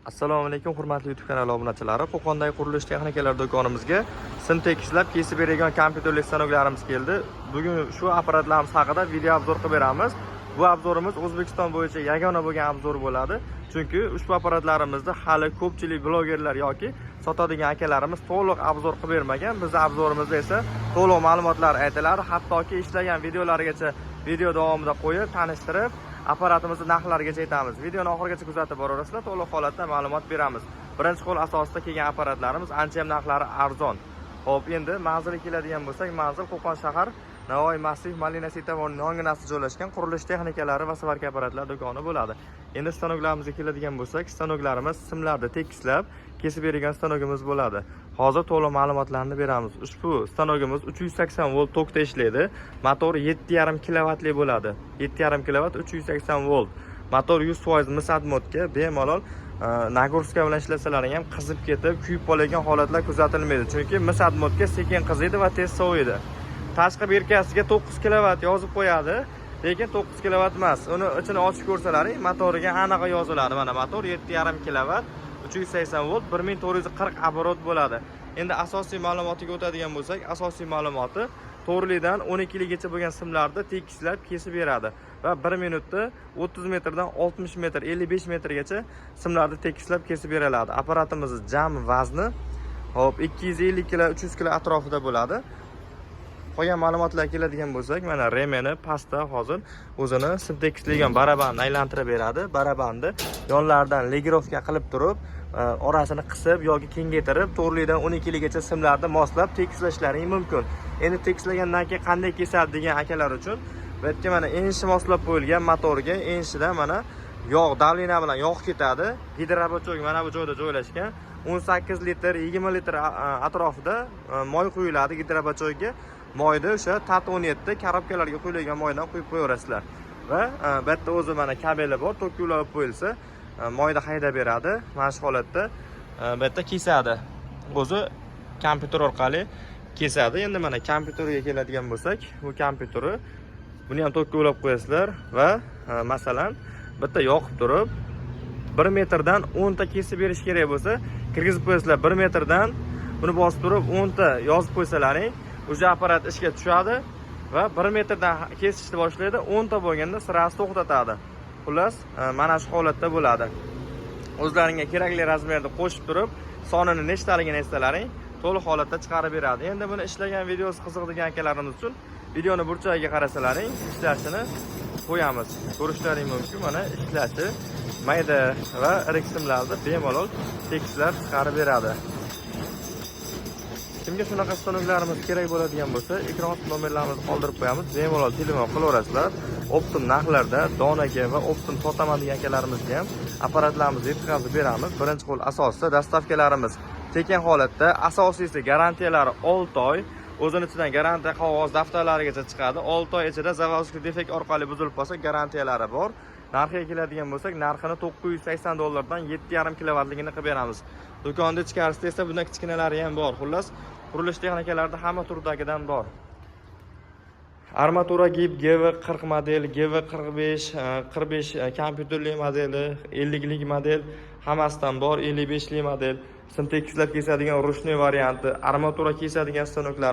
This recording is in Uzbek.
Assalomu alaykum hurmatli YouTube kanali obunachilari. Qo'qondagi qurilish texnikalar do'konimizga sim tekislab kesib beradigan kompyuterli stanoklarimiz keldi. Bugun shu apparatlarimiz haqida video obzor qilib beramiz. Bu obzorimiz O'zbekiston bo'yicha yagona bo'lgan obzor bo'ladi. Chunki ushbu apparatlarimizni hali ko'pchilik blogerlar yoki sotadigan akalarimiz to'liq obzor qilib bermagan. Bizning obzorimizda esa to'liq ma'lumotlar aytiladi. Hattoki ishlagan videolargacha video davomida qo'yib, tanishtirib apparatimizni narxlarigacha aytamiz. Videoni oxirigacha kuzatib boraverasizlar, to'liq holatda ma'lumot beramiz. Birinchi qo'l asosida kelgan apparatlarimiz ancha ham narxlari arzon. Xo'p, endi manzilga keladigan bo'lsak, manzil Qo'qon shahar Navoiy Massif Malina Sitavon yonginasida joylashgan qurilish texnikalari va svarka apparatlar do'koni bo'ladi. Endi stanoklarimizga keladigan bo'lsak, stanoklarimiz simlarni tekislab kesib bergan stanogimiz bo'ladi. Hozir to'liq ma'lumotlarni beramiz. Ushbu stanogimiz 380 volt tokda ishlaydi. Motor 7,5 kilovatli bo'ladi. 7,5 kilovat 380 volt. Motor 100% misat modga bemalol nagurska bilan ishlasalaring ham qizib ketib, kuyib qolgan holatlar kuzatilmaydi. Chunki misat modga sekin qiziydi va tez soviydi. Tashqi berkasiga 9 kilovat yozib qo'yadi, lekin 9 kilovat emas. Uni ichini ochib ko'rsalaring, motoriga aniq yoziladi. Mana motor 7,5 kilovat 380 volt 1440 оборот bo'ladi. Endi asosiy ma'lumotiga o'tadigan bo'lsak, asosiy ma'lumoti to'rlidan 12 ligacha bo'lgan simlarni tekislab kesib beradi va 1 minutda 30 metrdan 60 metr, 55 metrgacha simlarni tekislab kesib beriladi. Apparatimiz jami vazni hop 250 kg, 300 kg atrofida bo'ladi. Qolgan ma'lumotlarga keladigan bo'lsak, mana remeni pastda hozir o'zini sim tekislagan barabanni aylantirib beradi. Barabanni yonlaridan legirovka qilib turib, orasini qisib yoki kengaytirib, to'rlidan 12 ligacha simlarni moslab tekislashlaring mumkin. Endi tekislagandan keyin qanday kesadi degan akalar uchun bu yerga mana enshi moslab qo'yilgan motorga enshidan mana yog', davlina bilan yog' ketadi. Gidrobochok mana bu joyda joylashgan. 18 litr, 20 litr atrofida moy quyiladi gidrobochokga. Moyni o'sha TAT17 korobkalarga quyilgan moydan quyib qo'yaverasizlar. Va bu yerda o'zi mana kabeli bor, tokka ulab qo'yilsa, moyni haydab beradi. Mana shu holatda bu yerda kesadi. O'zi kompyuter orqali kesadi. Endi mana kompyuterga keladigan bo'lsak, bu kompyuteri buni ham tokka ulab qo'yasizlar va masalan bitta yoqib turib 1 metrdan 10 ta kesib berish kerak bo'lsa, kirgizib qo'yasizlar. 1 metrdan buni bosib turib 10 ta yozib qo'ysalaring, o'sha apparat ishga tushadi va 1 metrdan kesishni boshlaydi. 10 ta bo'lganda sirasi to'xtatadi. Xullas, mana shu holatda bo'ladi. O'zlaringga kerakli razmerni qo'shib turib, sonini nechtaligini aytsalaring, to'liq holatda chiqarib beradi. Endi buni ishlagan videosi qiziq degan akalarimiz uchun videoni burchagiga qarasalaring, ishlashini qo'yamiz. Ko'rishlaring mumkin. Mana ishlashi mayda va irik simlarni bemalol tekislab chiqarib beradi. Kimga shunaqa stanoklarimiz kerak bo'ladigan bo'lsa, ekran osti nomerlarimizni qoldirib qo'yamiz. Bemalol telefon qilaverasizlar. Optim narxlarda donaga va optim sotaman degan akalarimizga ham apparatlarimizni yetkazib beramiz. Birinchi qo'l asosida dastavkalarimiz tekin holatda, asosiysi garantiyalari 6 oy. O'zining ichidan garantiya qog'oz daftarlarigacha chiqadi. 6 oy ichida zavodskiy defekt orqali buzilib qolsa garantiyalari bor. Narxiga keladigan bo'lsak, narxini $980 dan 7,5 kilovatligini qilib beramiz. Do'konda ichkarisida esa bundan kichkinalari ham bor. Xullas, qurilish texnikalarida hamma turdagidan bor. Armatura GIP GV40 model, GV45, 45 kompyuterli modeli, 50 lik model hammasidan bor, 55 lik model, sim tekislab kesadigan ruchniy varianti, armatura kesadigan stanoklar